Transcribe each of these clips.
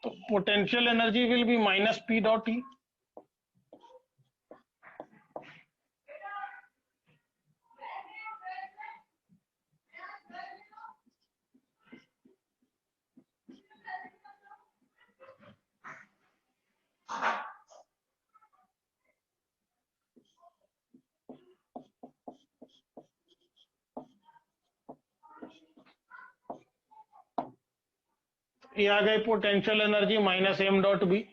तो potential energy will be minus P dot E. ये आ गई potential energy minus M dot B.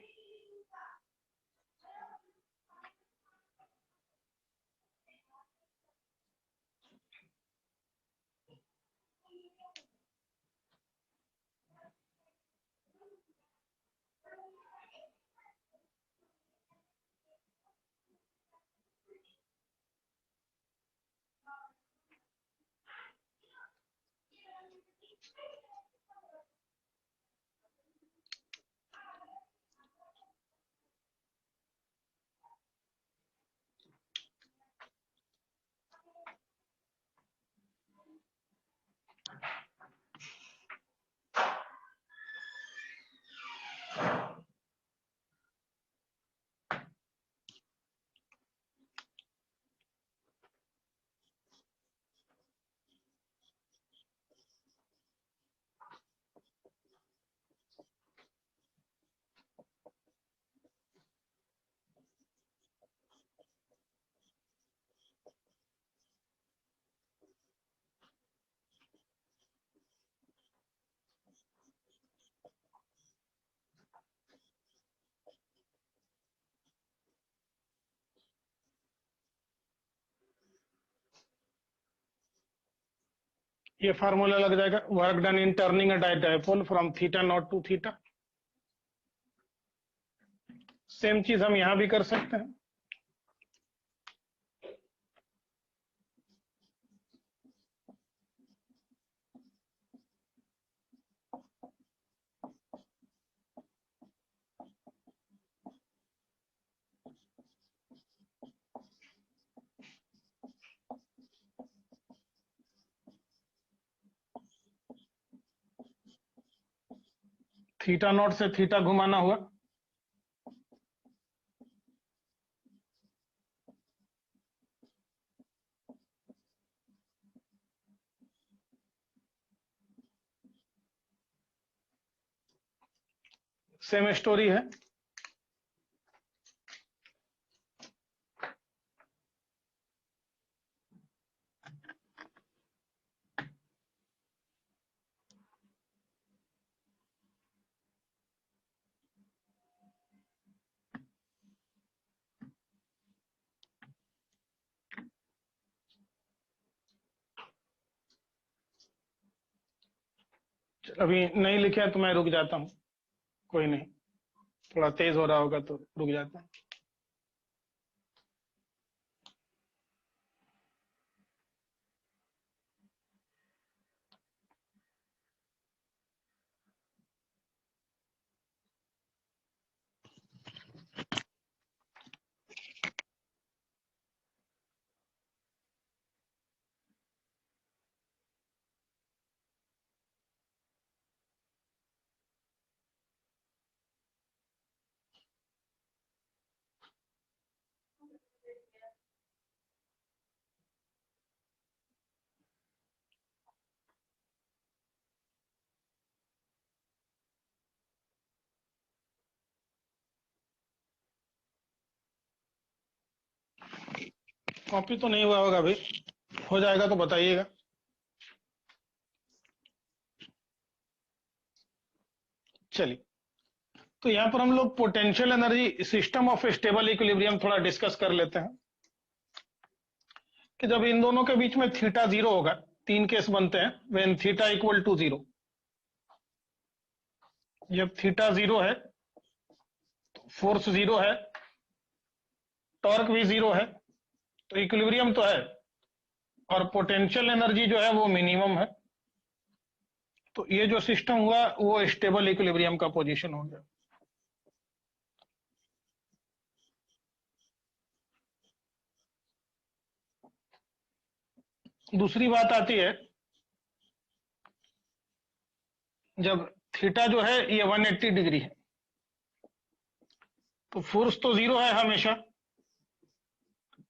ये फार्मूला लग जाएगा, work done in turning a dipole from theta not to theta. Same चीज हम यहां भी कर सकते हैं। थीटा नॉट से थीटा घुमाना हुआ, सेम स्टोरी है। अभी नहीं लिखे तो मैं रुक जाता हूं, कोई नहीं, थोड़ा तेज हो रहा होगा तो रुक जाता हूं। कॉपी तो नहीं हुआ होगा अभी, हो जाएगा तो बताइएगा। चलिए, तो यहां पर हम लोग potential energy system of stable equilibrium थोड़ा डिस्कस कर लेते हैं कि जब इन दोनों के बीच में थीटा जीरो होगा, तीन केस बनते हैं। When theta equal to zero, जब थीटा जीरो है, फोर्स जीरो है, टॉर्क भी जीरो है, तो इक्विलिब्रियम तो है और पोटेंशियल एनर्जी जो है वो मिनिमम है। तो ये जो सिस्टम हुआ वो स्टेबल इक्विलिब्रियम का पोजीशन हो गया। दूसरी बात आती है, जब थीटा जो है ये 180 डिग्री है, तो फोर्स तो जीरो है हमेशा।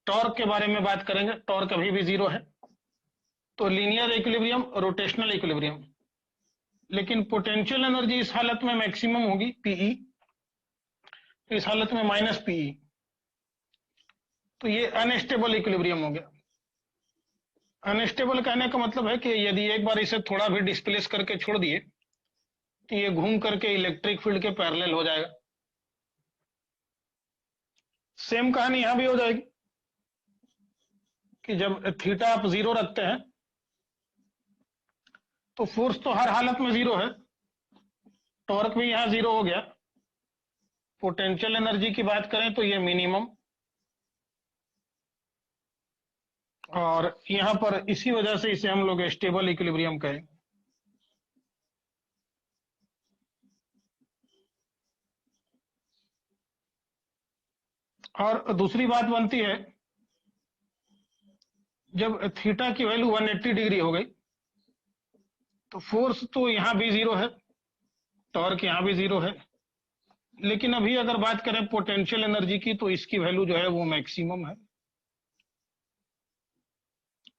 टॉर्क के बारे में बात करेंगे, टॉर्क अभी भी जीरो है। तो लीनियर इक्विलिब्रियम, रोटेशनल इक्विलिब्रियम। लेकिन पोटेंशियल एनर्जी इस हालत में मैक्सिमम होगी पीई, इस हालत में माइनस पीई। तो ये अनस्टेबल इक्विलिब्रियम हो गया। अनस्टेबल कहने का मतलब है कि यदि एक बार इसे थोड़ा भी डिस्प्लेस करके छोड़ दिए तो ये घूम करके इलेक्ट्रिक फील्ड के पैरेलल हो जाएगा। सेम कहानी यहां भी हो जाएगी कि जब थीटा आप जीरो रखते हैं तो फोर्स तो हर हालत में जीरो है, टॉर्क भी यहां जीरो हो गया। पोटेंशियल एनर्जी की बात करें तो ये मिनिमम, और यहां पर इसी वजह से इसे हम लोग स्टेबल इक्विलिब्रियम कहेंगे। और दूसरी बात बनती है, जब थीटा की वैल्यू 180 डिग्री हो गई तो फोर्स तो यहां भी जीरो है, टॉर्क यहां भी जीरो है। लेकिन अभी अगर बात करें पोटेंशियल एनर्जी की तो इसकी वैल्यू जो है वो मैक्सिमम है,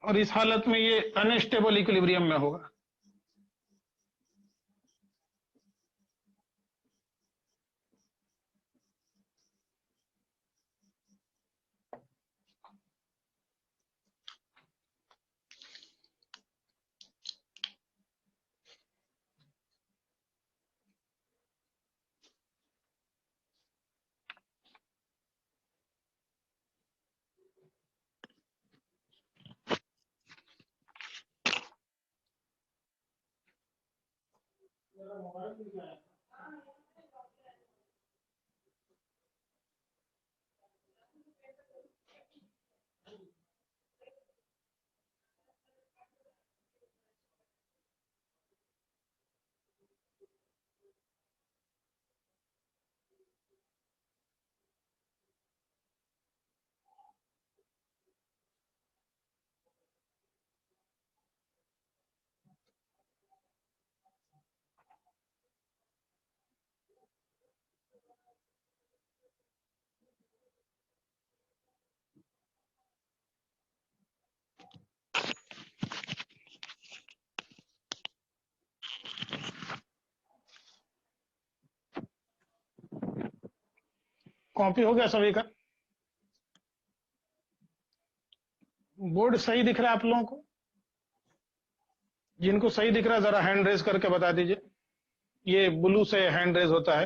और इस हालत में ये अनस्टेबल इक्विलिब्रियम में होगा। कॉपी हो गया सभी का? बोर्ड सही दिख रहा है आप लोगों को? जिनको सही दिख रहा है जरा हैंड रेज करके बता दीजिए। ये ब्लू से हैंड रेज होता है,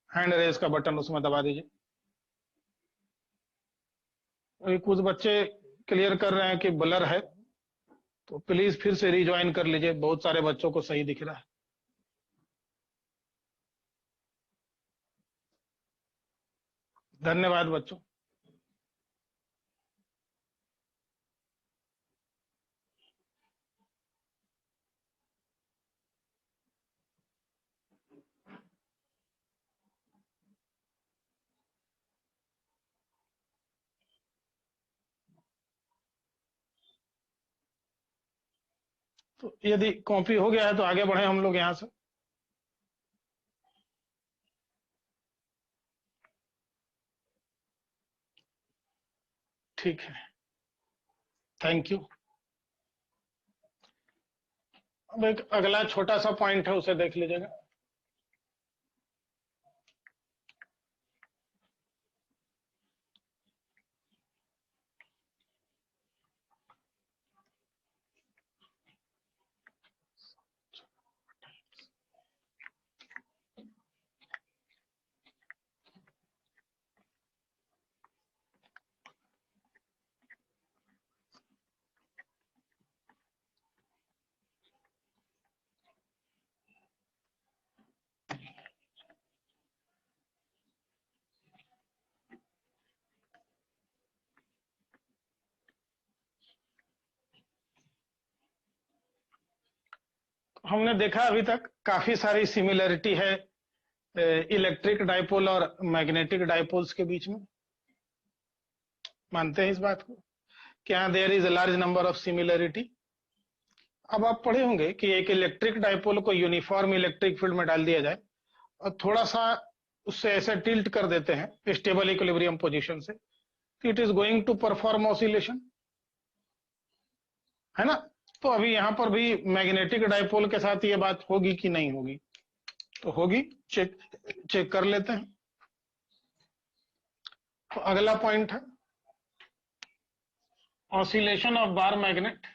हैंड रेज का बटन उसमें दबा दीजिए। अभी कुछ बच्चे क्लियर कर रहे हैं कि ब्लर है, तो प्लीज फिर से रिज्वाइन कर लीजिए। बहुत सारे बच्चों को सही दिख रहा है। धन्यवाद बच्चों। तो यदि कॉपी हो गया है तो आगे बढ़े हम लोग यहां से। ठीक है, थैंक यू। अब एक अगला छोटा सा पॉइंट है, उसे देख लीजिएगा। हमने देखा अभी तक काफी सारी सिमिलरिटी है इलेक्ट्रिक डाइपोल और मैग्नेटिक डाइपोल्स के बीच में। मानते हैं इस बात को? क्या there is a large number of similarity? अब आप पढ़े होंगे कि एक इलेक्ट्रिक डाइपोल को यूनिफॉर्म इलेक्ट्रिक फील्ड में डाल दिया जाए और थोड़ा सा उससे ऐसे टिल्ट कर देते हैं स्टेबल इक्विलिब्रियम पोजीशन से, it is going to perform oscillation, है ना। तो अभी यहाँ पर भी मैग्नेटिक डाइपोल के साथ ये बात होगी कि नहीं होगी, तो होगी, चेक चेक कर लेते हैं। तो अगला पॉइंट है ऑसिलेशन ऑफ बार मैग्नेट।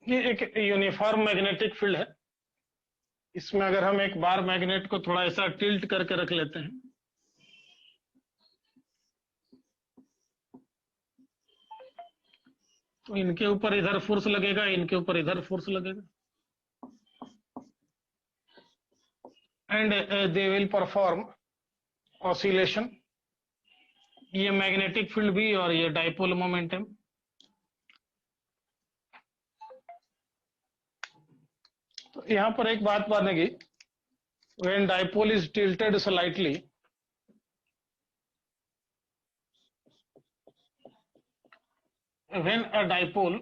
ये एक यूनिफॉर्म मैग्नेटिक फील्ड है। इसमें अगर हम एक बार मैग्नेट को थोड़ा ऐसा टिल्ट करके रख लेते हैं, तो इनके ऊपर इधर फोर्स लगेगा, इनके ऊपर इधर फोर्स लगेगा, and they will perform oscillation. ये मैग्नेटिक फील्ड भी और ये डाइपोल मोमेंटम। तो यहां पर एक बात बनेगी, when dipole is tilted slightly, when a dipole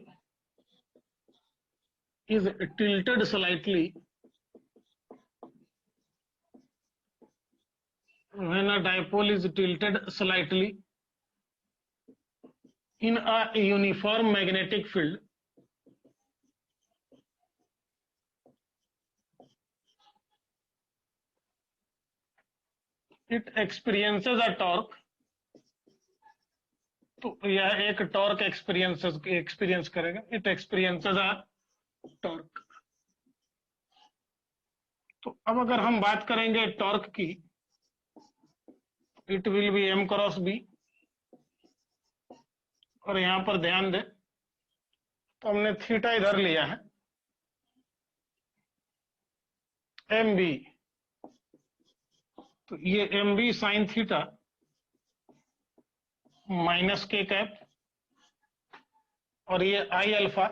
is tilted slightly, when a dipole is tilted slightly in a uniform magnetic field, it experiences a torque। तो यह एक टॉर्क एक्सपीरियंस करेगा, इट एक्सपीरियंसेस अ टॉर्क। तो अब अगर हम बात करेंगे टॉर्क की, it will be m cross b। और यहां पर ध्यान दें, तो हमने थीटा इधर लिया है, एम बी, तो ये M B sine theta minus K cap, और ये I alpha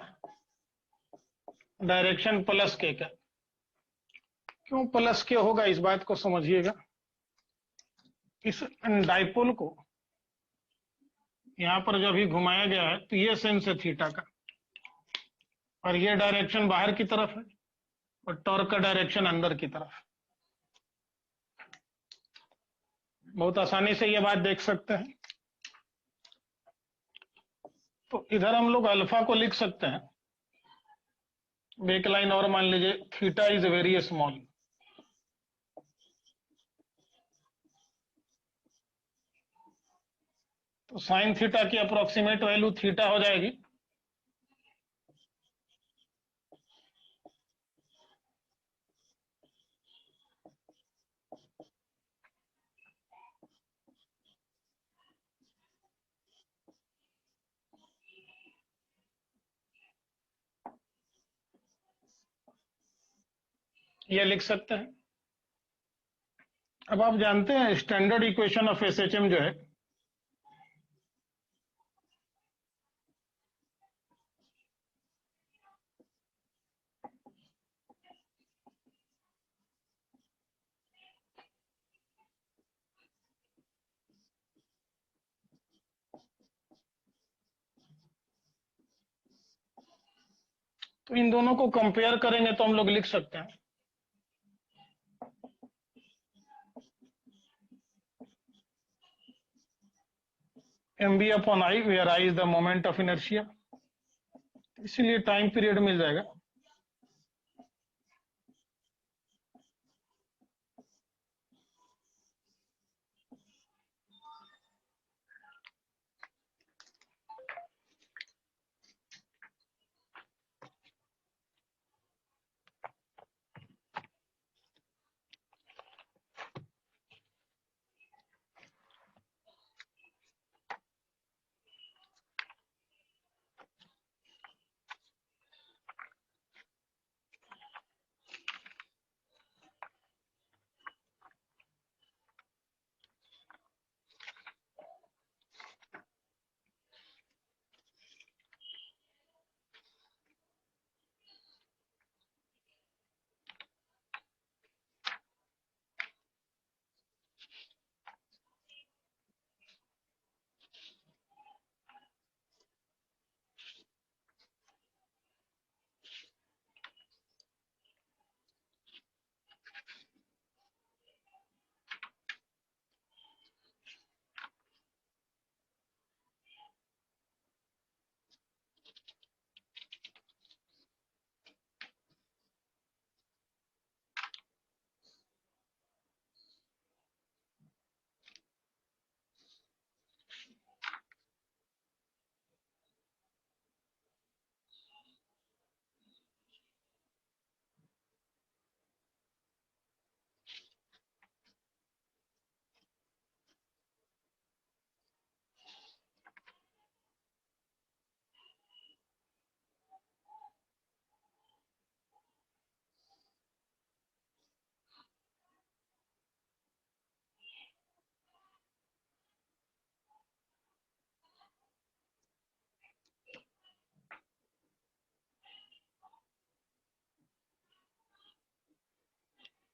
direction plus K cap. क्यों प्लस के होगा, इस बात को समझिएगा। इस डाइपोल को यहां पर जो अभी घुमाया गया है, तो ये सेंस है थीटा का, और ये डायरेक्शन बाहर की तरफ है, और टॉर्क का डायरेक्शन अंदर की तरफ। बहुत आसानी से ये बात देख सकते हैं। तो इधर हम लोग अल्फा को लिख सकते हैं, एक लाइन और मान लीजिए, थीटा इज वेरी स्मॉल। तो साइन थीटा की अप्रोक्सीमेट वैल्यू थीटा हो जाएगी ये लिख सकते हैं। अब आप जानते हैं स्टैंडर्ड इक्वेशन ऑफ एसएचएम जो है, तो इन दोनों को कंपेयर करेंगे तो हम लोग लिख सकते हैं mb upon I, where I is the moment of inertia, इसीलिए टाइम पीरियड मिल जाएगा।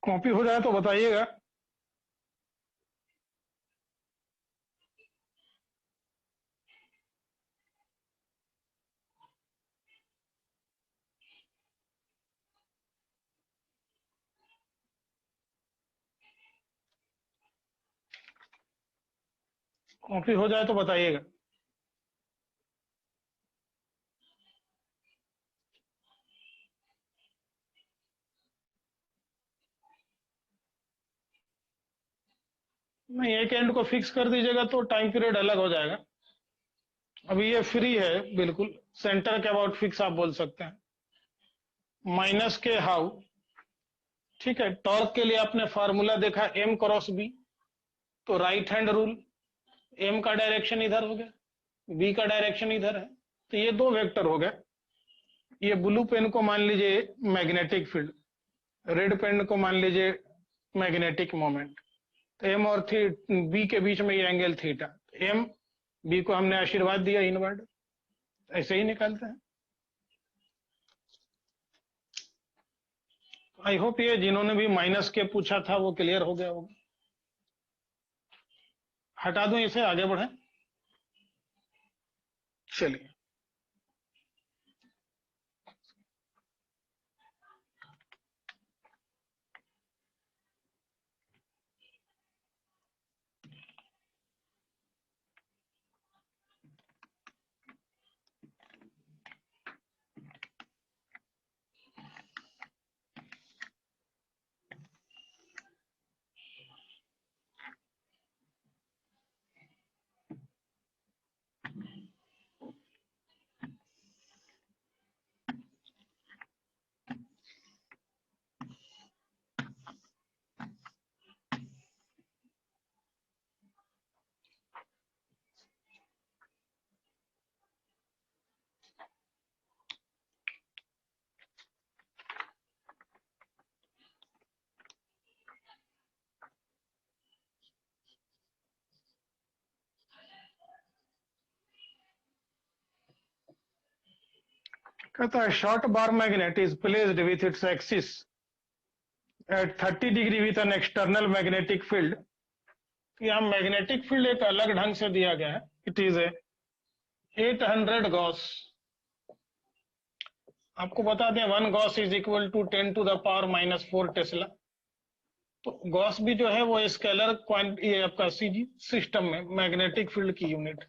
कॉपी हो जाए तो बताइएगा। कॉपी हो जाए तो बताइएगा। नहीं, एक एंड को फिक्स कर दीजिएगा तो टाइम पीरियड अलग हो जाएगा। अभी ये फ्री है बिल्कुल, सेंटर के अबाउट फिक्स आप बोल सकते हैं। माइनस के हाउ, ठीक है। टॉर्क के लिए आपने फार्मूला देखा एम क्रॉस बी, तो राइट हैंड रूल, एम का डायरेक्शन इधर हो गया, बी का डायरेक्शन इधर है, तो ये दो वेक्टर हो गए। ये ब्लू पेन को मान लीजिए मैग्नेटिक फील्ड, रेड पेन को मान लीजिए मैग्नेटिक मोमेंट। तो एम और बी के बीच में ये एंगल थीटा, एम बी को हमने आशीर्वाद दिया इनवर्ड, ऐसे ही निकालते हैं। आई होप ये जिन्होंने भी माइनस के पूछा था वो क्लियर हो गया होगा। हटा दूं इसे, आगे बढ़े। चलिए, कहता है short bar magnet is placed with its axis at 30 degree with an external magnetic field. यहाँ मैग्नेटिक फील्ड एक अलग ढंग से दिया गया है। It is a 800 gauss. आपको बता दें 1 gauss is equal to 10 to the power -4 tesla. तो गॉस भी जो है वो स्केलर क्वांट, ये आपका सिस्टम में मैग्नेटिक फील्ड की unit.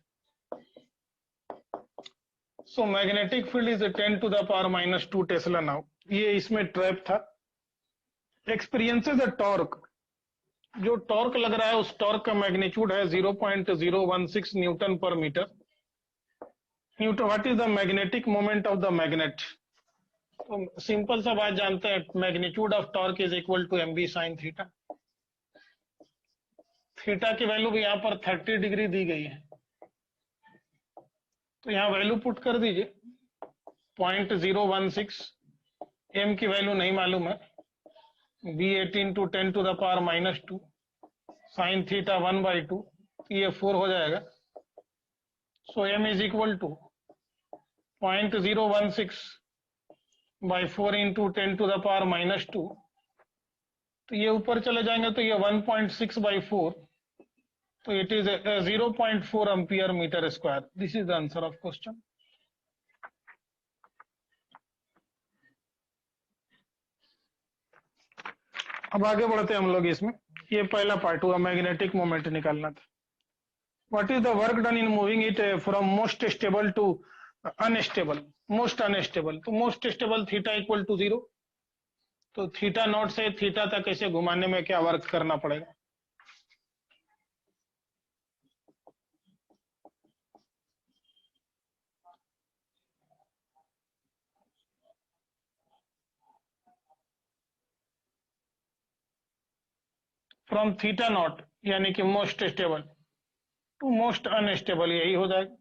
So magnetic field is 10 to the power -2 tesla. Now ये इसमें ट्रैप था। एक्सपीरियंसेस द टॉर्क, जो टॉर्क लग रहा है उस टॉर्क का मैग्नीट्यूड है 0.016 newton per metre. Newton, what is the magnetic moment of the magnet. तो सिंपल सा बात जानते हैं, magnitude of torque is equal to M B sine theta. Theta की वैल्यू भी यहाँ पर 30 डिग्री दी गई है, तो यहाँ वैल्यू पुट कर दीजिए 0.016। एम की वैल्यू नहीं मालूम है, B 18 to 10 to the power -2 sine theta 1/2, ये 4 हो जाएगा। So M is equal to 0.016 by 4 into 10 to the power -2, तो ये ऊपर चले जाएंगे तो ये 1.6/4, तो it is 0.4 ampere metre square. This is the answer of question. अब आगे बढ़ते हैं हम लोग इसमें। ये पहला पार्ट हुआ, मैग्नेटिक मोमेंट निकालना था। What is the work done in moving it from most stable to unstable. Most unstable, तो most stable theta equal to 0, तो थीटा नॉट से थीटा तक ऐसे घुमाने में क्या वर्क करना पड़ेगा। फ्रॉम थीटा नॉट यानी कि most stable to most unstable, यही हो जाएगा।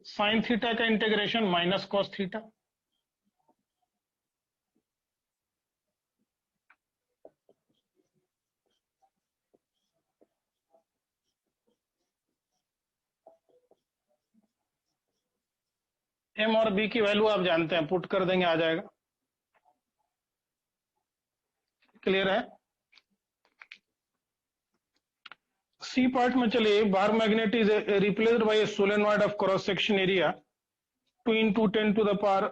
साइन थीटा का integration minus cos theta, M और बी की वैल्यू आप जानते हैं, पुट कर देंगे आ जाएगा। क्लियर है? सी पार्ट में चलिए, बार magnet is replaced by A solenoid of cross section area 2 into 10 to the power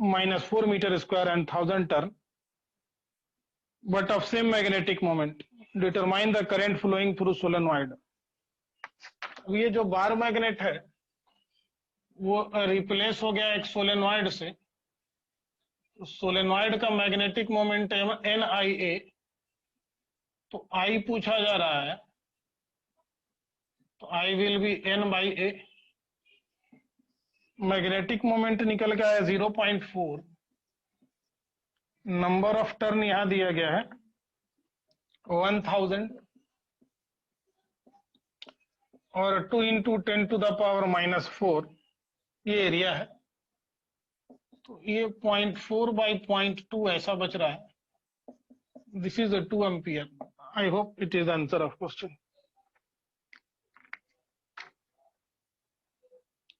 -4 meter square and 1000 turn, but of same magnetic moment. Determine the current flowing through solenoid. अब ये जो bar magnet है वो replace हो गया एक solenoid से। Solenoid का मैग्नेटिक मोमेंट है NIA, तो I पूछा जा रहा है, तो I will be N/A। Magnetic moment निकल के आया 0.4। नंबर ऑफ टर्न यहां दिया गया है 1000 और 2 into 10 to the power -4 ये एरिया है। तो ये 0.4 by 0.2 ऐसा बच रहा है। This is 2 ampere. I hope it is the answer of question.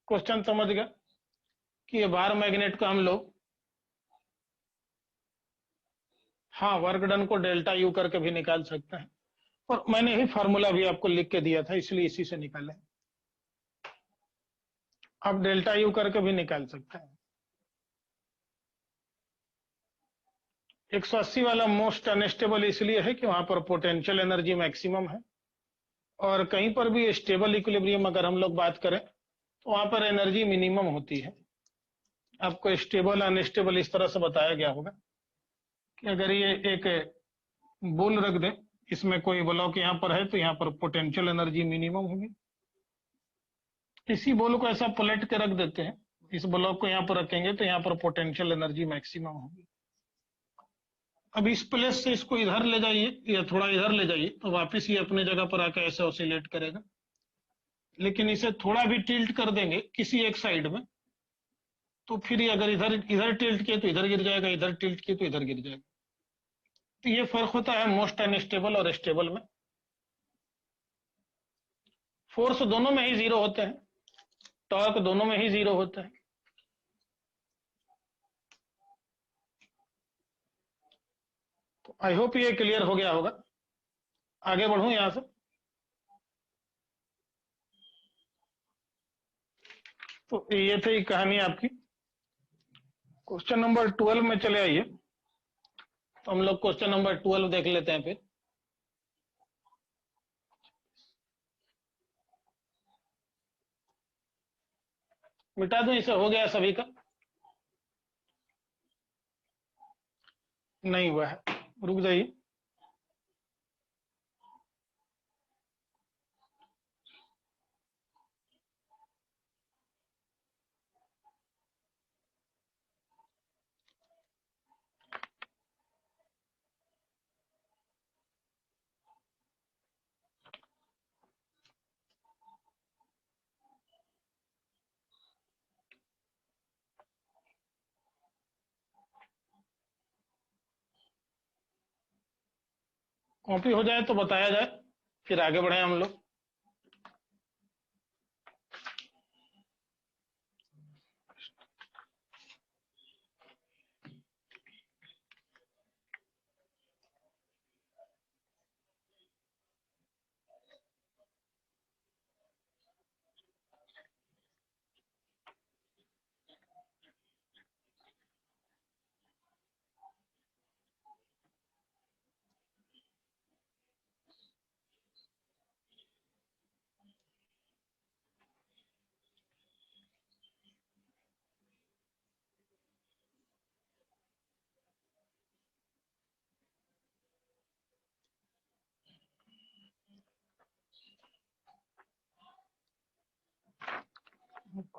Question समझ गया कि ये बार मैग्नेट का हम लोग हाँ वर्क डन को डेल्टा यू करके भी निकाल सकते हैं, और मैंने ही फार्मूला भी आपको लिख के दिया था, इसलिए इसी से निकाले। आप डेल्टा यू करके भी निकाल सकते हैं। 180 वाला मोस्ट अनस्टेबल इसलिए है कि वहां पर पोटेंशियल एनर्जी मैक्सिमम है, और कहीं पर भी स्टेबल इक्विलिब्रियम अगर हम लोग बात करें तो वहां पर एनर्जी मिनिमम होती है। आपको स्टेबल अनस्टेबल इस तरह से बताया गया होगा कि अगर ये एक बोल रख दे, इसमें कोई ब्लॉक यहाँ पर है तो यहाँ पर पोटेंशियल एनर्जी मिनिमम होगी। इसी बोल को ऐसा पलट के रख देते हैं, इस ब्लॉक को यहाँ पर रखेंगे तो यहाँ पर पोटेंशियल एनर्जी मैक्सिमम होगी। अब इस प्लेस से इसको इधर ले जाइए या थोड़ा इधर ले जाइए तो वापस ये अपने जगह पर आकर ऐसे ऑसिलेट करेगा। लेकिन इसे थोड़ा भी टिल्ट कर देंगे किसी एक साइड में तो फिर ये अगर इधर इधर टिल्ट किए तो इधर गिर जाएगा, इधर टिल्ट किए तो इधर गिर जाएगा। तो ये फर्क होता है मोस्ट अनस्टेबल और स्टेबल में। फोर्स दोनों में ही 0 होते हैं, टॉर्क दोनों में ही 0 होता है। तो आई होप ये क्लियर हो गया होगा। आगे बढ़ूं यहां से। तो ये थी कहानी आपकी। क्वेश्चन नंबर 12 में चले आइए। तो हम लोग क्वेश्चन नंबर 12 देख लेते हैं फिर। मिटा दूं इसे? हो गया सभी का? नहीं हुआ है, रुक जाइए। कॉपी हो जाए तो बताया जाए, फिर आगे बढ़े हम लोग।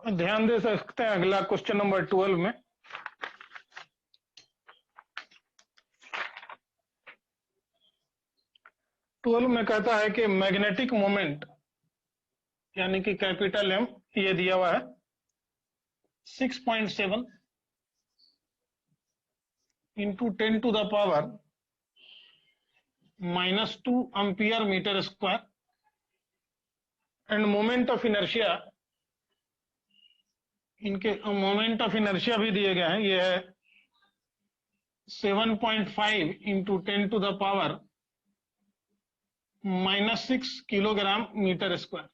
ध्यान दे सकते हैं अगला क्वेश्चन नंबर 12 में। ट्वेल्व में कहता है कि मैग्नेटिक मोमेंट यानी कि कैपिटल M ये दिया हुआ है 6.7 into 10 to the power -2 ampere metre square, and moment of inertia, इनके मोमेंट ऑफ इनर्शिया भी दिए गए हैं, ये है 7.5 into 10 to the power -6 kilogram metre square.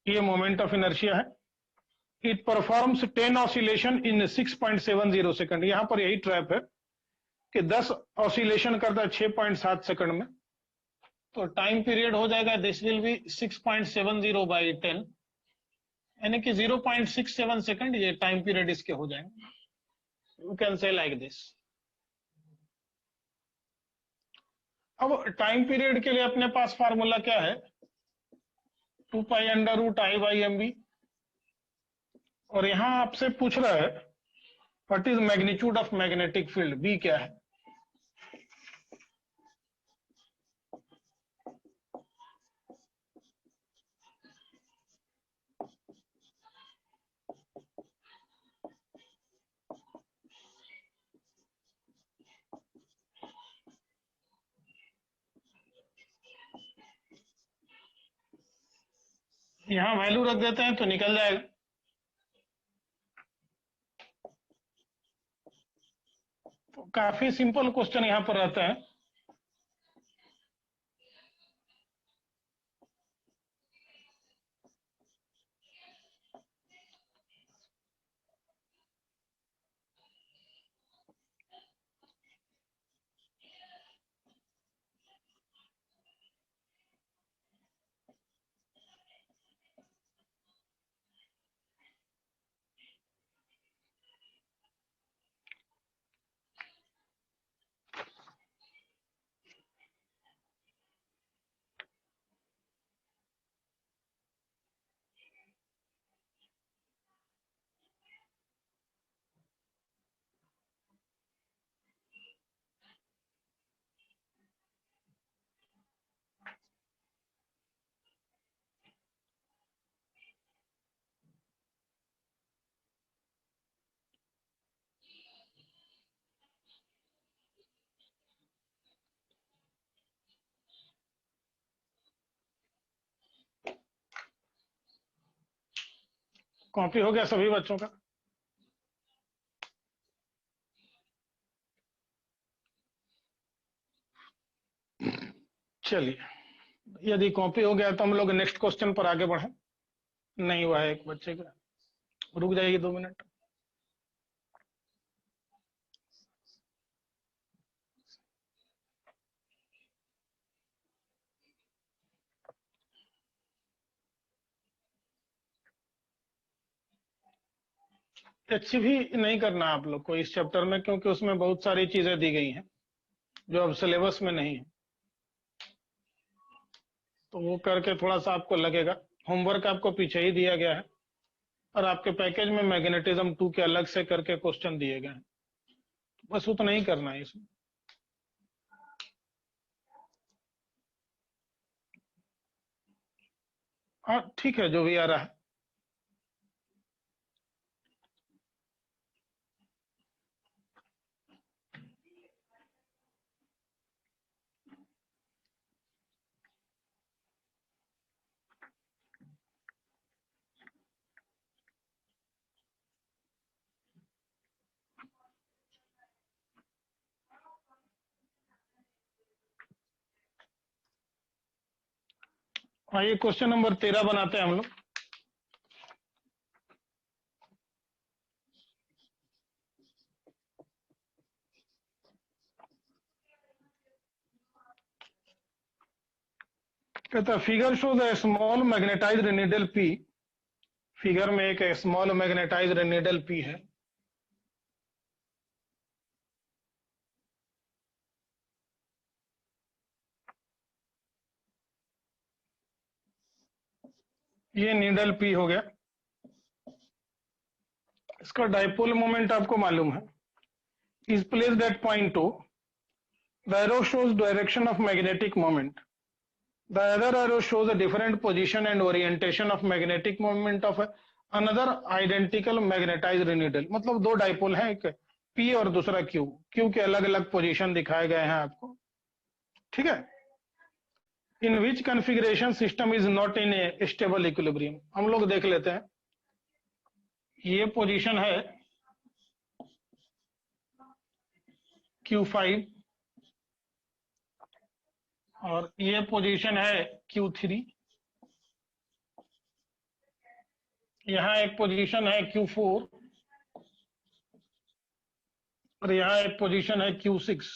ये मोमेंट ऑफ इनर्शिया है। It performs 10 oscillation in 6.70 second. यहां पर यही ट्रैप है कि 10 ऑसिलेशन करता है 6.7 सेकंड में, तो टाइम पीरियड हो जाएगा दिस विल बी 6.70 बाई 10, यानी कि 0.67 सेकंड ये टाइम पीरियड इसके हो जाएंगे। You can say like this. अब टाइम पीरियड के लिए अपने पास फार्मूला क्या है, 2 pi under root I by M B. और यहां आपसे पूछ रहा है what is magnitude of magnetic field, B क्या है। यहां वैल्यू रख देते हैं तो निकल जाएगा। तो काफी सिंपल क्वेश्चन यहां पर रहता है। कॉपी हो गया सभी बच्चों का। चलिए, यदि कॉपी हो गया तो हम लोग नेक्स्ट क्वेश्चन पर आगे बढ़े। नहीं हुआ है एक बच्चे का, रुक जाइए 2 मिनट। अच्छी भी नहीं करना आप लोग को इस चैप्टर में, क्योंकि उसमें बहुत सारी चीजें दी गई हैं जो अब सिलेबस में नहीं है, तो वो करके थोड़ा सा आपको लगेगा। होमवर्क आपको पीछे ही दिया गया है और आपके पैकेज में मैग्नेटिज्म 2 के अलग से करके क्वेश्चन दिए गए हैं, बस उतना ही करना है इसमें। हाँ ठीक है, जो भी आ रहा है। आइए क्वेश्चन नंबर 13 बनाते हैं हम लोग। कहता है फिगर शोज ए small magnetised needle P. Figure में एक स्मॉल मैग्नेटाइज्ड नीडल पी है। ये नीडल पी हो गया। इसका डाइपोल मोमेंट आपको मालूम है, is placed at point O. The arrow shows direction of magnetic moment. The other arrow shows a different position and orientation of magnetic moment of another identical magnetized needle। मतलब दो dipole हैं, एक P और दूसरा Q। Q के अलग अलग position दिखाए गए हैं आपको, ठीक है। In which configuration system is not in a stable equilibrium. हम लोग देख लेते हैं। ये पोजीशन है Q5 और ये पोजीशन है Q3, यहाँ एक पोजीशन है Q4 और यहाँ एक पोजीशन है Q6।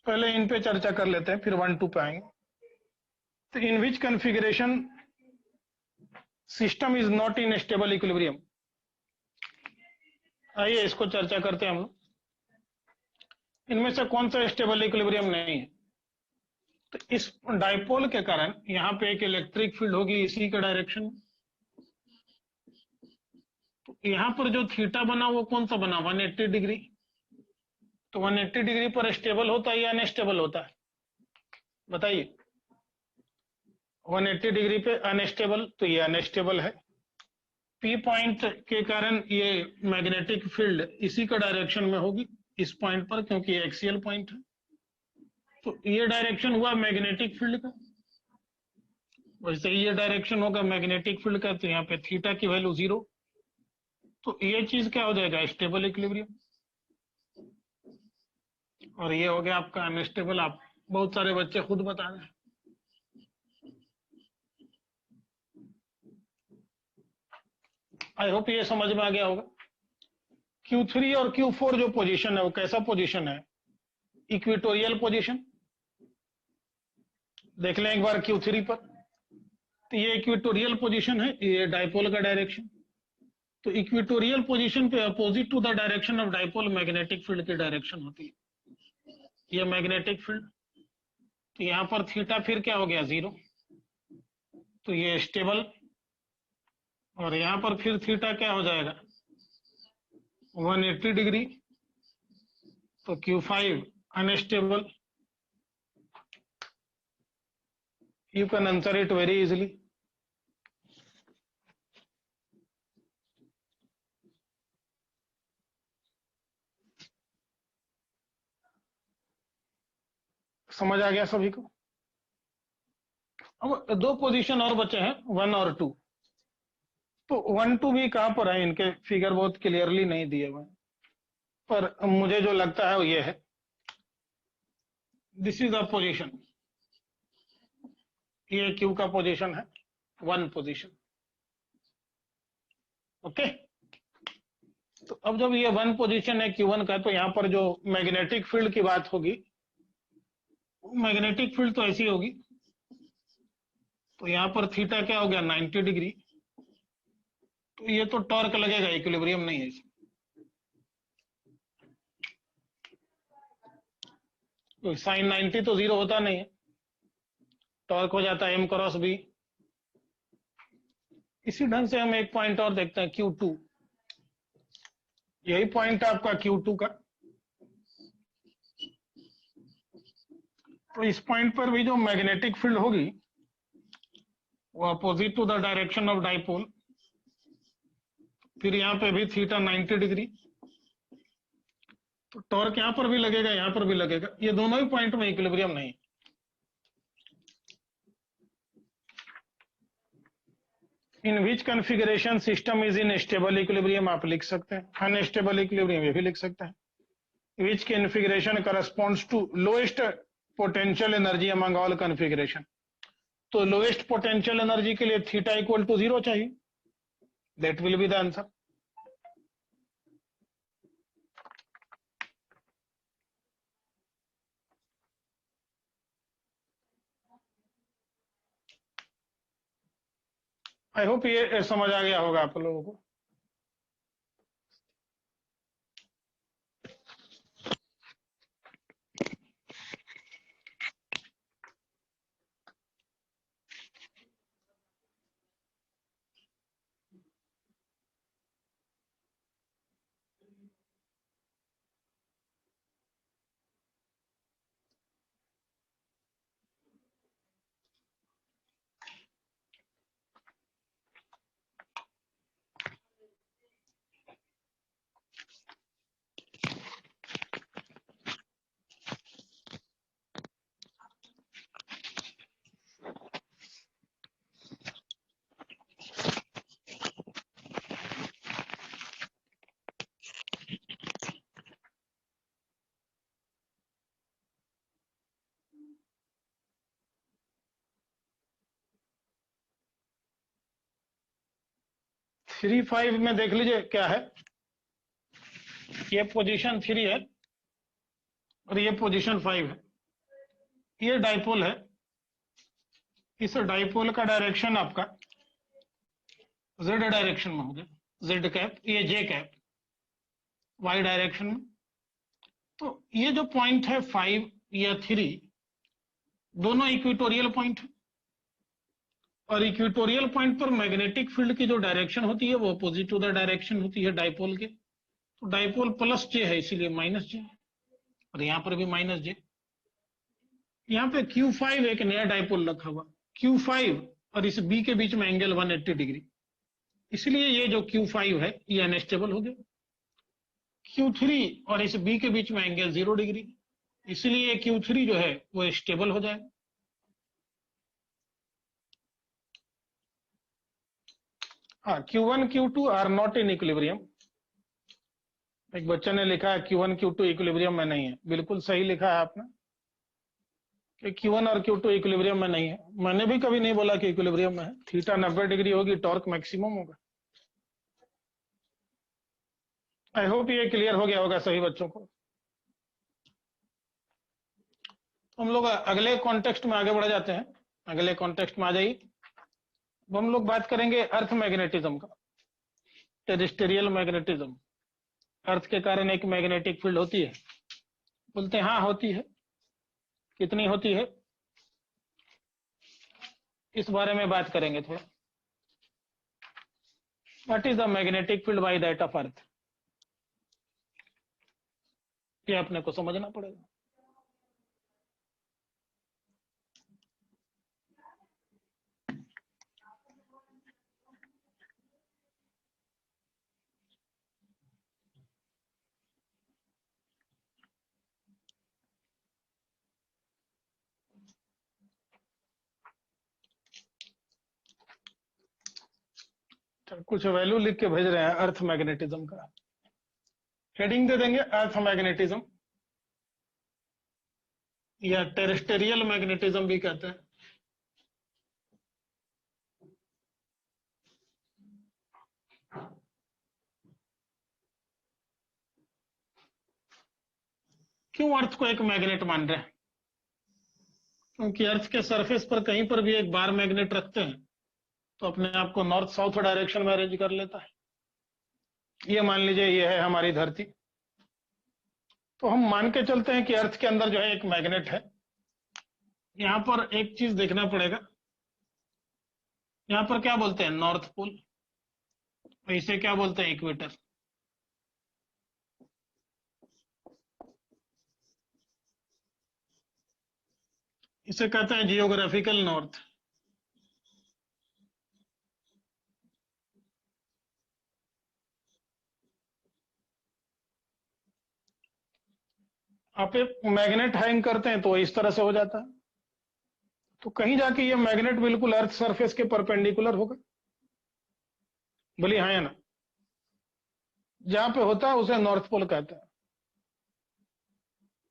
पहले इन पे चर्चा कर लेते हैं, फिर 1 2 पे आएंगे। तो in which configuration system is not in stable equilibrium, आइए इसको चर्चा करते हैं हम लोग। इनमें से कौन सा स्टेबल इक्विलिब्रियम नहीं है? तो इस डाइपोल के कारण यहाँ पे एक इलेक्ट्रिक फील्ड होगी इसी के डायरेक्शन। तो यहाँ पर जो थीटा बना वो कौन सा बना? 180 डिग्री। तो 180 डिग्री पर स्टेबल होता है या अनस्टेबल होता है? बताइए। 180 डिग्री पे अनस्टेबल, तो ये अनस्टेबल है। पी पॉइंट के कारण ये मैग्नेटिक फील्ड इसी का डायरेक्शन में होगी, इस पॉइंट पर, क्योंकि ये एक्सियल पॉइंट है। तो ये डायरेक्शन हुआ मैग्नेटिक फील्ड का, वैसे ही ये डायरेक्शन होगा मैग्नेटिक फील्ड का। तो यहाँ पे थीटा की वैल्यू 0। तो ये चीज क्या हो जाएगा? Stable equilibrium. और ये हो गया आपका अनस्टेबल। आप बहुत सारे बच्चे खुद बता रहे हैं। आई होप ये समझ में आ गया होगा। Q3 और Q4 जो पोजीशन है वो कैसा पोजीशन है? Equatorial position. देख लें एक बार Q3 पर, तो ये इक्वेटोरियल पोजीशन है, ये डाइपोल का डायरेक्शन। तो इक्वेटोरियल पोजीशन पे opposite to the direction of dipole magnetic field की डायरेक्शन होती है, ये मैग्नेटिक फील्ड। तो यहाँ पर थीटा फिर क्या हो गया? 0। तो ये स्टेबल। और यहाँ पर फिर थीटा क्या हो जाएगा? 180 डिग्री। तो Q5 unstable. You can answer it very easily. समझ आ गया सभी को? अब दो पोजीशन और बचे हैं, 1 और 2। तो 1 2 भी कहां पर है? इनके फिगर बहुत क्लियरली नहीं दिए हुए, पर मुझे जो लगता है वो ये है। दिस इज अ पोजीशन, ये Q का पोजीशन है, 1 पोजीशन। ओके। तो अब जब ये 1 पोजीशन है Q1 का, तो यहाँ पर जो मैग्नेटिक फील्ड की बात होगी, मैग्नेटिक फील्ड तो ऐसी होगी। तो यहाँ पर थीटा क्या हो गया? 90 डिग्री। तो ये तो टॉर्क लगेगा, इक्विलिब्रियम नहीं है इसमें। तो साइन 90 तो 0 होता नहीं है, टॉर्क हो जाता है M×B। इसी ढंग से हम एक पॉइंट और देखते हैं, Q2। यही पॉइंट है आपका Q2 का। तो इस पॉइंट पर भी जो मैग्नेटिक फील्ड होगी वो opposite to the direction of dipole. फिर यहाँ पे भी थीटा 90 डिग्री। तो टॉर्क यहाँ पर भी लगेगा, यहाँ पर भी लगेगा। ये दोनों ही पॉइंट में इक्विलिब्रियम नहीं है। In which configuration system is in stable equilibrium आप लिख सकते हैं, अनस्टेबल इक्विलिब्रियम ये भी लिख सकते हैं। Which configuration corresponds to lowest potential energy among all configuration. तो लोएस्ट पोटेंशियल एनर्जी के लिए थीटा इक्वल टू 0 चाहिए। That will be the answer. I hope ये समझ आ गया होगा आप लोगों को। 3 5 में देख लीजिए क्या है, ये पोजीशन 3 है और ये पोजीशन 5 है, ये डाइपोल है। इस डाइपोल का डायरेक्शन आपका जेड डायरेक्शन में हो गया, जेड कैप, ये जे कैप वाई डायरेक्शन में। तो ये जो पॉइंट है 5 या 3, दोनों इक्वेटोरियल पॉइंट है, और इक्वेटोरियल पॉइंट पर मैग्नेटिक फील्ड की जो डायरेक्शन होती है वो अपोजिट टू द डायरेक्शन होती है डाइपोल के। तो डाइपोल प्लस जे है, इसीलिए माइनस जे, और यहाँ पर भी माइनस जे। यहाँ पे Q5 एक नया डाइपोल रखा हुआ, Q5 और इस B के बीच में एंगल 180 डिग्री, इसलिए ये जो Q5 है ये अनस्टेबल हो गया। Q3 और इस B के बीच में एंगल 0 डिग्री, इसलिए Q3 जो है वो स्टेबल हो जाएगा। हाँ, Q1 Q2 are not in equilibrium. एक बच्चे ने लिखा है Q1 Q2 इक्विलिब्रियम में नहीं है, बिल्कुल सही लिखा है आपने कि Q1 और Q2 इक्विलिब्रियम में नहीं है। मैंने भी कभी नहीं बोला कि इक्विलिब्रियम में है। थीटा 90 डिग्री होगी, टॉर्क मैक्सिमम होगा। आई होप ये क्लियर हो गया होगा सभी बच्चों को। तो हम लोग अगले कॉन्टेक्स्ट में आगे बढ़ जाते हैं। अगले कॉन्टेक्स्ट में आ जाइए। अब हम लोग बात करेंगे अर्थ मैग्नेटिज्म का, टेरेस्टेरियल मैग्नेटिज्म। अर्थ के कारण एक मैग्नेटिक फील्ड होती है, बोलते हैं हाँ होती है। कितनी होती है इस बारे में बात करेंगे थोड़ा। What is the magnetic field by that of earth, ये अपने को समझना पड़ेगा। कुछ वैल्यू लिख के भेज रहे हैं अर्थ मैग्नेटिज्म का। हेडिंग दे देंगे अर्थ मैग्नेटिज्म, या टेरेस्टेरियल मैग्नेटिज्म भी कहते हैं। क्यों अर्थ को एक मैग्नेट मान रहे हैं? क्योंकि अर्थ के सरफेस पर कहीं पर भी एक बार मैग्नेट रखते हैं तो अपने आप को नॉर्थ साउथ डायरेक्शन में अरेंज कर लेता है। ये मान लीजिए ये है हमारी धरती, तो हम मान के चलते हैं कि अर्थ के अंदर जो है एक मैग्नेट है। यहाँ पर एक चीज देखना पड़ेगा, यहाँ पर क्या बोलते हैं नॉर्थ पोल, इसे क्या बोलते हैं इक्वेटर। इसे कहते हैं जियोग्राफिकल नॉर्थ। आप एक मैग्नेट हैंग करते हैं तो इस तरह से हो जाता है, तो कहीं जाके ये मैग्नेट बिल्कुल अर्थ सरफेस के परपेंडिकुलर होगा। बोलिए हाँ या ना। जहां पे होता है उसे नॉर्थ पोल कहते हैं।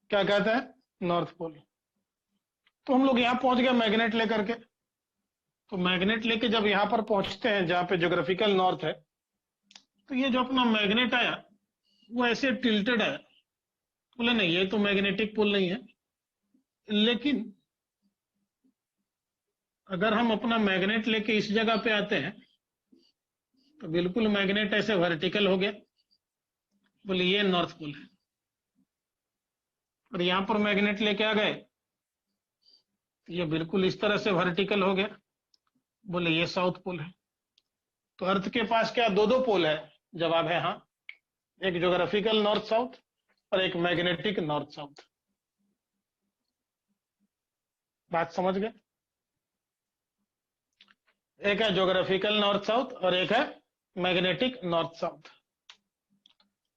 क्या कहते हैं नॉर्थ पोल। तो हम लोग यहाँ पहुंच गए मैग्नेट लेकर के। तो मैग्नेट लेके जब यहाँ पर पहुंचते हैं जहां पे ज्योग्राफिकल नॉर्थ है, तो ये जो अपना मैग्नेट आया वो ऐसे टिल्टेड है। बोले नहीं ये तो मैग्नेटिक पोल नहीं है, लेकिन अगर हम अपना मैग्नेट लेके इस जगह पे आते हैं तो बिल्कुल मैग्नेट ऐसे वर्टिकल हो गया। बोले ये नॉर्थ पोल है। और यहां पर मैग्नेट लेके आ गए, ये बिल्कुल इस तरह से वर्टिकल हो गया। बोले ये साउथ पोल है। तो अर्थ के पास क्या दो दो पोल है? जवाब है हाँ, एक ज्योग्राफिकल नॉर्थ साउथ और एक मैग्नेटिक नॉर्थ साउथ। बात समझ गए? एक है ज्योग्राफिकल नॉर्थ साउथ और एक है मैग्नेटिक नॉर्थ साउथ।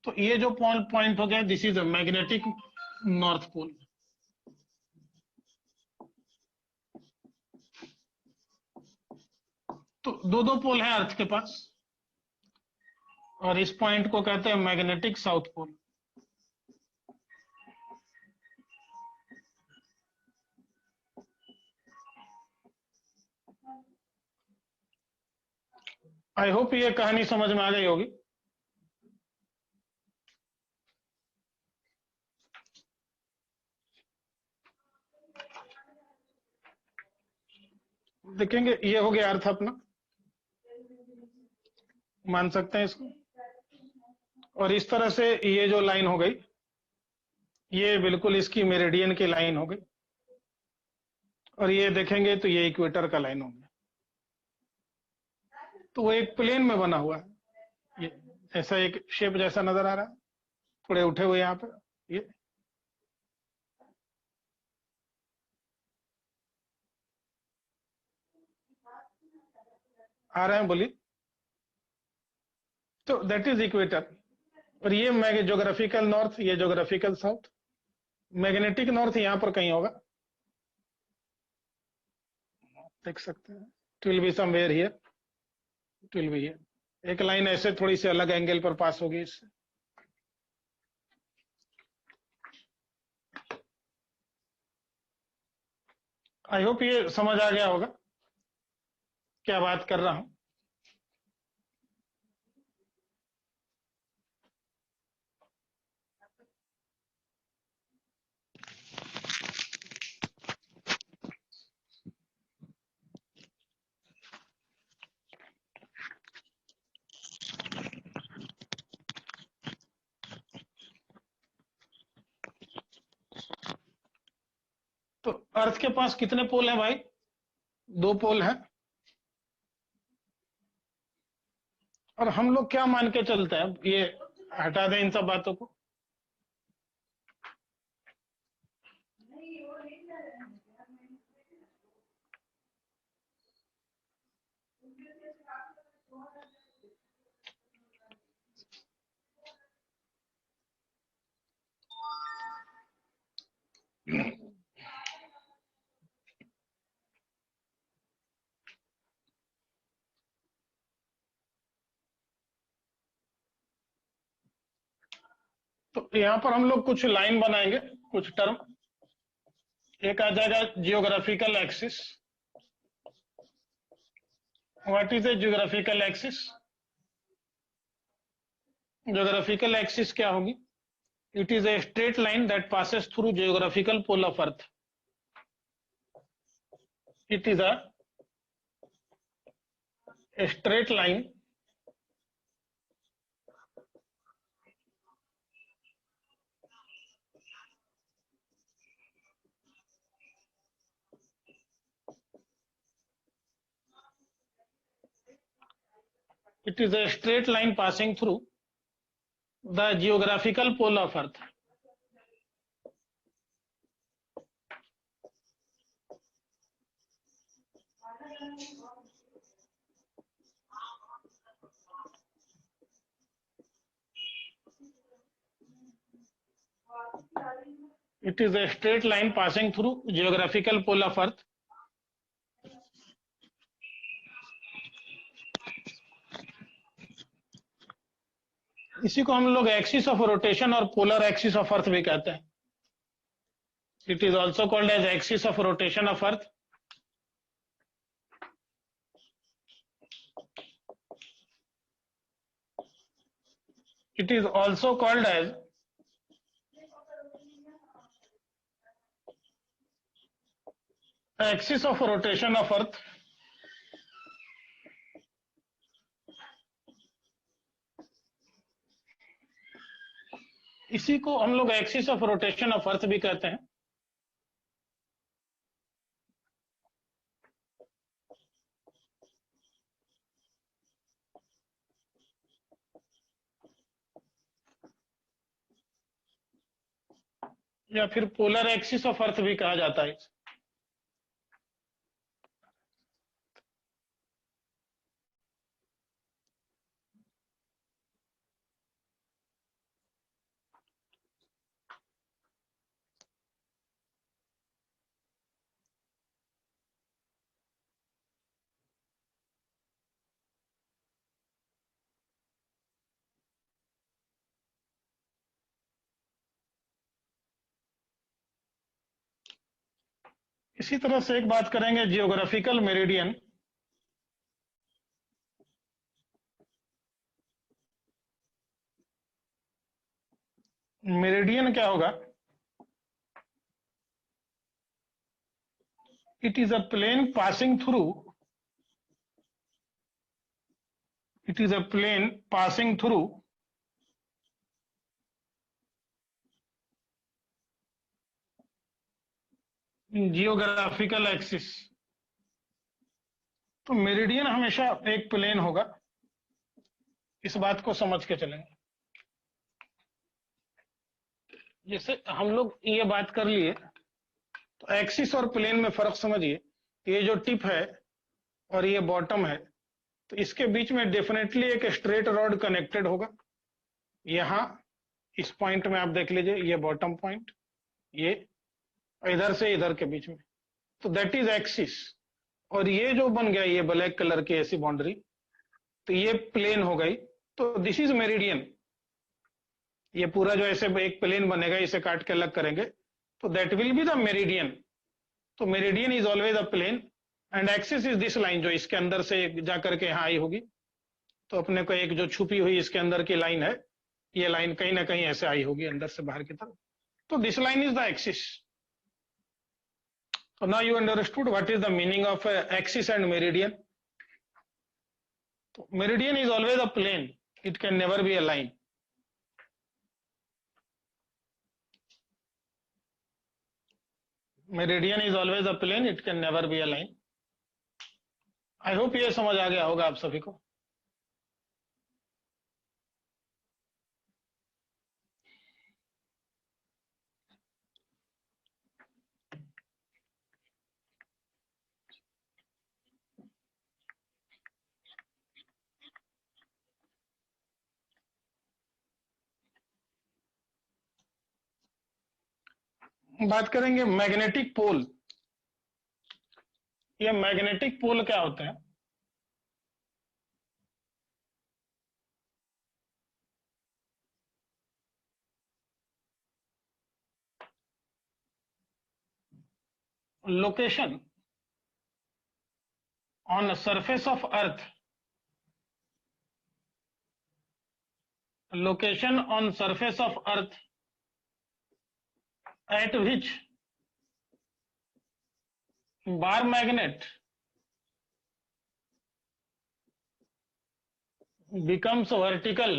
तो ये जो पॉइंट हो गया, this is a magnetic north pole. तो दो दो पोल है अर्थ के पास, और इस पॉइंट को कहते हैं magnetic south pole. I hope ये कहानी समझ में आ गई होगी। देखेंगे, ये हो गया अर्थ अपना, मान सकते हैं इसको। और इस तरह से ये जो लाइन हो गई, ये बिल्कुल इसकी मेरिडियन की लाइन हो गई। और ये देखेंगे तो ये इक्वेटर का लाइन हो गया। तो वो एक प्लेन में बना हुआ है, ये ऐसा एक शेप जैसा नजर आ रहा है, थोड़े उठे हुए यहाँ पे। ये आ रहे हैं, बोलिए। तो दैट इज इक्वेटर। और ये जोग्राफिकल नॉर्थ, ये जोग्राफिकल साउथ। मैग्नेटिक नॉर्थ यहाँ पर कहीं होगा, देख सकते हैं। It will be somewhere here, it will be here. एक लाइन ऐसे थोड़ी सी अलग एंगल पर पास होगी इससे। आई होप ये समझ आ गया होगा क्या बात कर रहा हूं। तो अर्थ के पास कितने पोल हैं भाई? 2 पोल हैं। और हम लोग क्या मान के चलते हैं, ये हटा दें इन सब बातों को। तो यहाँ पर हम लोग कुछ लाइन बनाएंगे, कुछ टर्म। एक आ जाएगा geographical axis. What is a geographical axis? Geographical axis क्या होगी? It is a straight line that passes through geographical pole of earth. It is a straight line it is a straight line passing through the geographical pole of earth. It is a straight line passing through geographical pole of earth. इसी को हम लोग axis of rotation और polar axis of earth भी कहते हैं। It is also called as axis of rotation of earth. It is also called as axis of rotation of earth। इसी को हम लोग axis of rotation of earth भी कहते हैं। या फिर पोलर एक्सिस ऑफ अर्थ भी कहा जाता है। इसी तरह से एक बात करेंगे, जियोग्राफिकल मेरिडियन। मेरिडियन क्या होगा? It is a plane passing through, it is a plane passing through geographical axis। तो मेरिडियन हमेशा एक प्लेन होगा, इस बात को समझ के चलेंगे। जैसे हम लोग ये बात कर लिए, तो एक्सिस और प्लेन में फर्क समझिए। ये जो टिप है और ये बॉटम है, तो इसके बीच में डेफिनेटली एक स्ट्रेट रॉड कनेक्टेड होगा। यहां इस पॉइंट में आप देख लीजिए, ये बॉटम पॉइंट, ये इधर से इधर के बीच में, तो दैट इज एक्सिस। और ये जो बन गया ये ब्लैक कलर की ऐसी बाउंड्री, तो ये प्लेन हो गई, तो दिस इज मेरिडियन। ये पूरा जो ऐसे एक प्लेन बनेगा, इसे काट के अलग करेंगे, तो that will be the meridian. तो meridian is always a plane and axis is this line जो इसके अंदर से जाकर के यहाँ आई होगी। तो अपने को एक जो छुपी हुई इसके अंदर की लाइन है, ये लाइन कहीं ना कहीं ऐसे आई होगी अंदर से बाहर की तरफ, तो this line is the axis. So now you understood what is the meaning of axis and meridian. So meridian is always a plane, it can never be a line. Meridian is always a plane, it can never be a line. I hope ये समझ आ गया होगा आप सभी को। बात करेंगे magnetic pole. ये मैग्नेटिक पोल क्या होते हैं? Location on the surface of earth, location on surface of earth at which bar magnet becomes vertical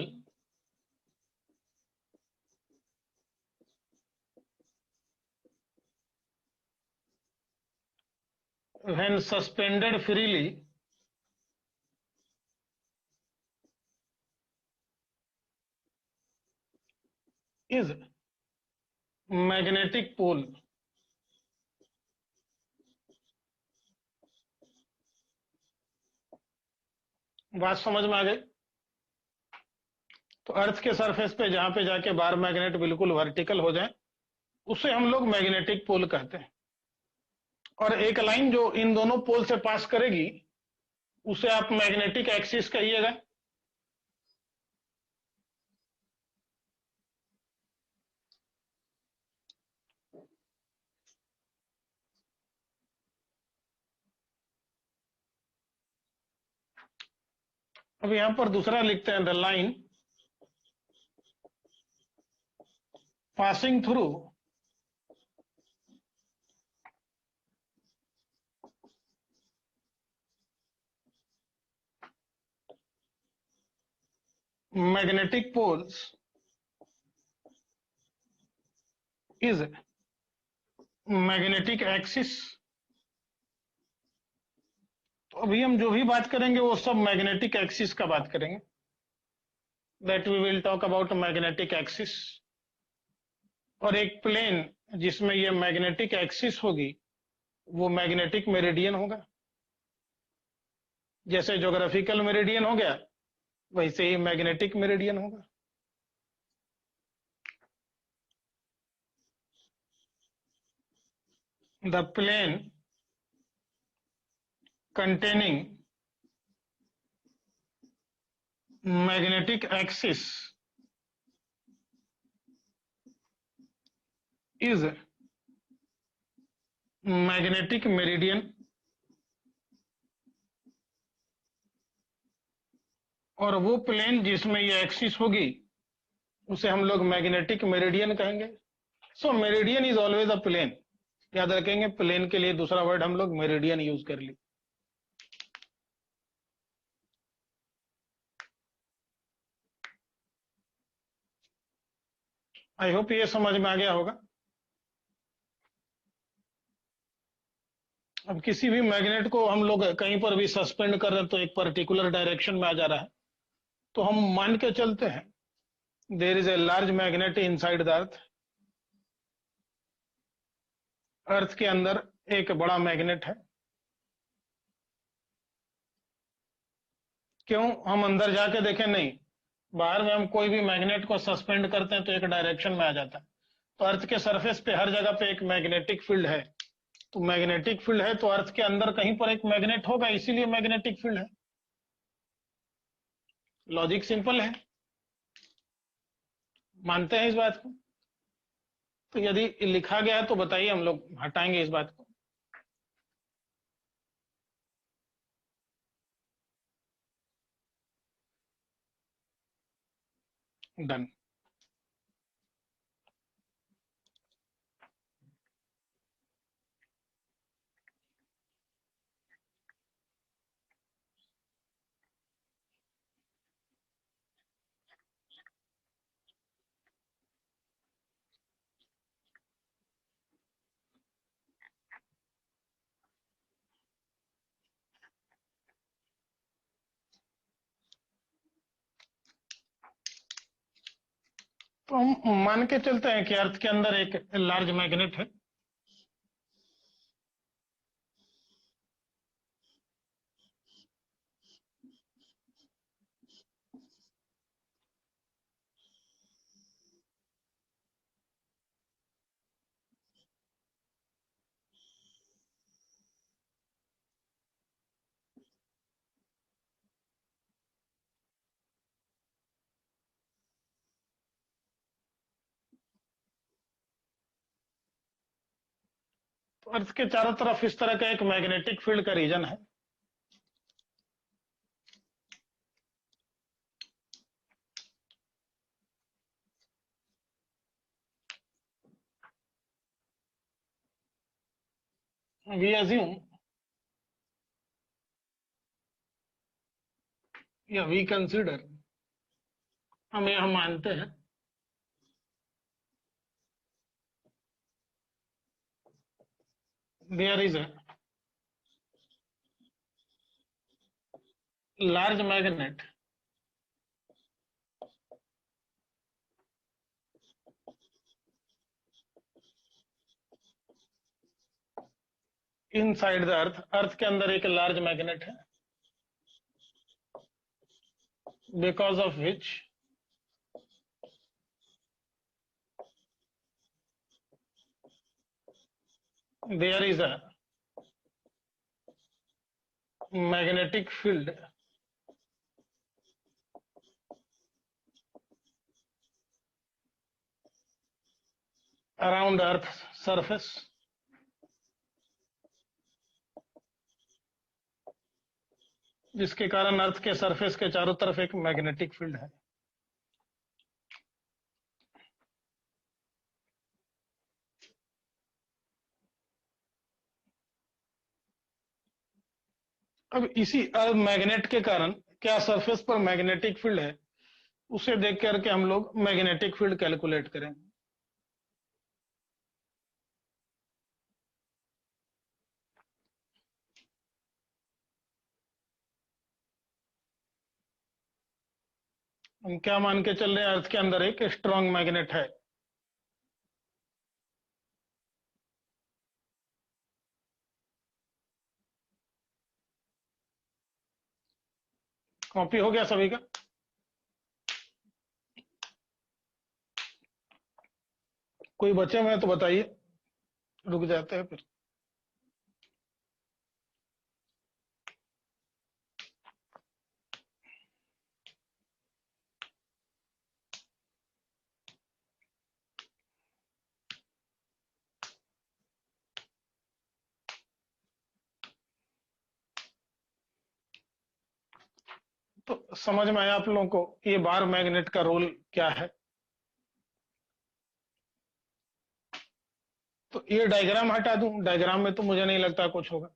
when suspended freely is magnetic pole। बात समझ में आ गई? तो अर्थ के सरफेस पे जहां पे जाके बार मैग्नेट बिल्कुल वर्टिकल हो जाए, उसे हम लोग मैग्नेटिक पोल कहते हैं। और एक लाइन जो इन दोनों पोल से पास करेगी, उसे आप मैग्नेटिक एक्सिस कहिएगा। अब यहां पर दूसरा लिखते हैं, the line passing through magnetic poles is magnetic axis। तो अभी हम जो भी बात करेंगे वो सब मैग्नेटिक एक्सिस का बात करेंगे। That we will talk about magnetic axis. और एक प्लेन जिसमें ये मैग्नेटिक एक्सिस होगी, वो मैग्नेटिक मेरिडियन होगा। जैसे ज्योग्राफिकल मेरिडियन हो गया, वैसे ही मैग्नेटिक मेरिडियन होगा। The plane containing magnetic axis is magnetic meridian। और वो प्लेन जिसमें ये एक्सिस होगी, उसे हम लोग मैग्नेटिक मेरिडियन कहेंगे। So meridian is always a plane, याद रखेंगे, प्लेन के लिए दूसरा वर्ड हम लोग मेरिडियन यूज कर ली। आई होप ये समझ में आ गया होगा। अब किसी भी मैग्नेट को हम लोग कहीं पर भी सस्पेंड कर रहे हैं तो एक पर्टिकुलर डायरेक्शन में आ जा रहा है, तो हम मान के चलते हैं there is a large magnet inside the earth. Earth के अंदर एक बड़ा मैग्नेट है। क्यों हम अंदर जाके देखें? नहीं, बाहर में हम कोई भी मैग्नेट को सस्पेंड करते हैं तो एक डायरेक्शन में आ जाता है। तो अर्थ के सरफेस पे हर जगह पे एक मैग्नेटिक फील्ड है। तो मैग्नेटिक फील्ड है तो अर्थ के अंदर कहीं पर एक मैग्नेट होगा, इसीलिए मैग्नेटिक फील्ड है। लॉजिक सिंपल है, मानते हैं इस बात को? तो यदि लिखा गया है तो बताइए, हम लोग हटाएंगे इस बात को। डन। तो हम मान के चलते हैं कि अर्थ के अंदर एक लार्ज मैग्नेट है। तो अर्थ के चारों तरफ इस तरह का एक मैग्नेटिक फील्ड का रीजन है। वी अज्यूम या वी कंसीडर, हम यह मानते हैं there is a large magnet inside the earth. Earth के अंदर एक लार्ज मैग्नेट है, because of which there is a magnetic field around earth surface, जिसके कारण अर्थ के सरफेस के चारों तरफ एक मैग्नेटिक फील्ड है। अब इसी मैग्नेट के कारण क्या सरफेस पर मैग्नेटिक फील्ड है, उसे देख करके हम लोग मैग्नेटिक फील्ड कैलकुलेट करेंगे। हम क्या मान के चल रहे हैं? अर्थ के अंदर एक स्ट्रॉन्ग मैग्नेट है। कॉपी हो गया सभी का? कोई बचे हुए हैं तो बताइए, रुक जाते हैं फिर। तो समझ में आया आप लोगों को ये बार मैग्नेट का रोल क्या है? ये डायग्राम हटा दूं, डायग्राम में तो मुझे नहीं लगता कुछ होगा।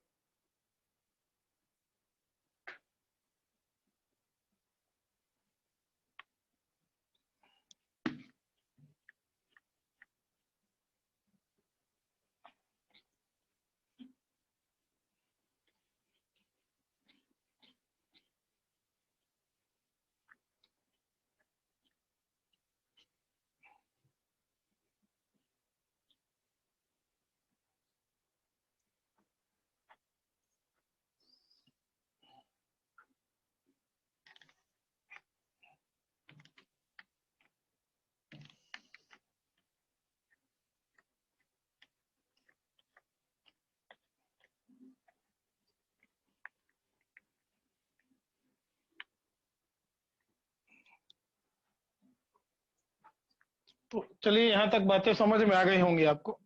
तो चलिए यहां तक बातें समझ में आ गई होंगी आपको।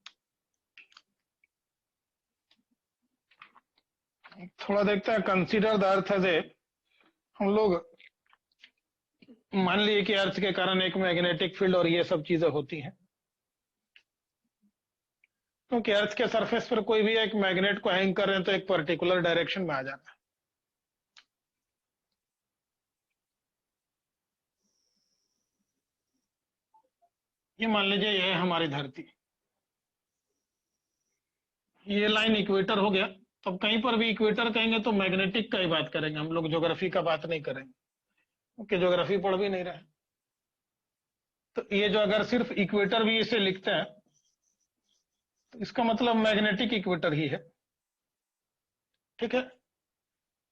थोड़ा देखते हैं, consider the earth as a, हम लोग मान लिए कि अर्थ के कारण एक मैग्नेटिक फील्ड और ये सब चीजें होती हैं, क्योंकि अर्थ के सरफेस पर कोई भी एक मैग्नेट को हैंग कर रहे हैं तो एक पर्टिकुलर डायरेक्शन में आ जाना है। ये मान लीजिए ये है हमारी धरती, ये लाइन इक्वेटर हो गया। तो अब कहीं पर भी इक्वेटर कहेंगे तो मैग्नेटिक का ही बात करेंगे हम लोग, ज्योग्राफी का बात नहीं करेंगे, क्योंकि ज्योग्राफी पढ़ भी नहीं रहे। तो ये जो अगर सिर्फ इक्वेटर भी इसे लिखते हैं तो इसका मतलब मैग्नेटिक इक्वेटर ही है, ठीक है।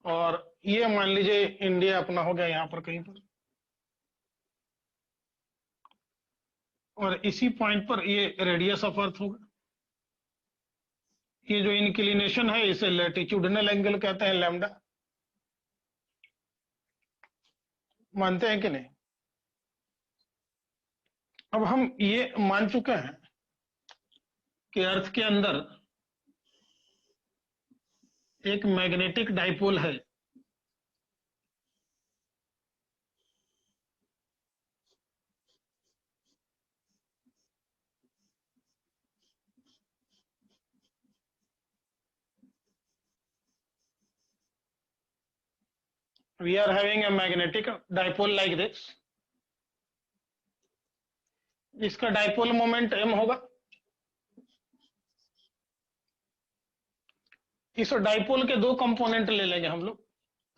और ये मान लीजिए इंडिया अपना हो गया यहां पर कहीं पर, और इसी पॉइंट पर ये रेडियस ऑफ अर्थ होगा। ये जो इंक्लिनेशन है इसे लैटिट्यूडनल एंगल कहते हैं, लैम्डा। मानते हैं कि नहीं? अब हम ये मान चुके हैं कि अर्थ के अंदर एक मैग्नेटिक डाइपोल है, we are having a magnetic dipole like this, इसका डाइपोल मोमेंट m होगा। इस डाइपोल के दो कंपोनेंट ले लेंगे हम लोग।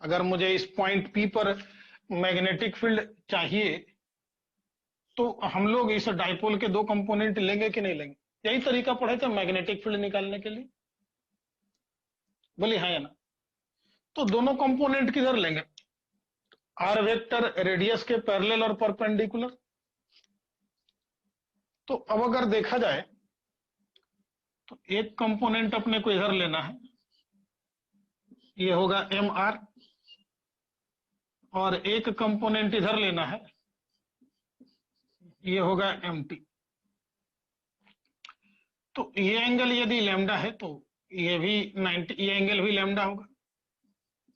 अगर मुझे इस पॉइंट P पर मैग्नेटिक फील्ड चाहिए तो हम लोग इस डाइपोल के दो कंपोनेंट लेंगे कि नहीं लेंगे? यही तरीका पढ़े थे मैग्नेटिक फील्ड निकालने के लिए, बोलिए हाँ या ना। तो दोनों कंपोनेंट किधर लेंगे? आर वेक्टर रेडियस के पैरेलल और परपेंडिकुलर। तो अब अगर देखा जाए तो एक कंपोनेंट अपने को इधर लेना है, ये होगा एम आर, और एक कंपोनेंट इधर लेना है, ये होगा एम टी। तो ये एंगल यदि लैम्डा है तो ये भी 90, ये एंगल भी लैम्डा होगा।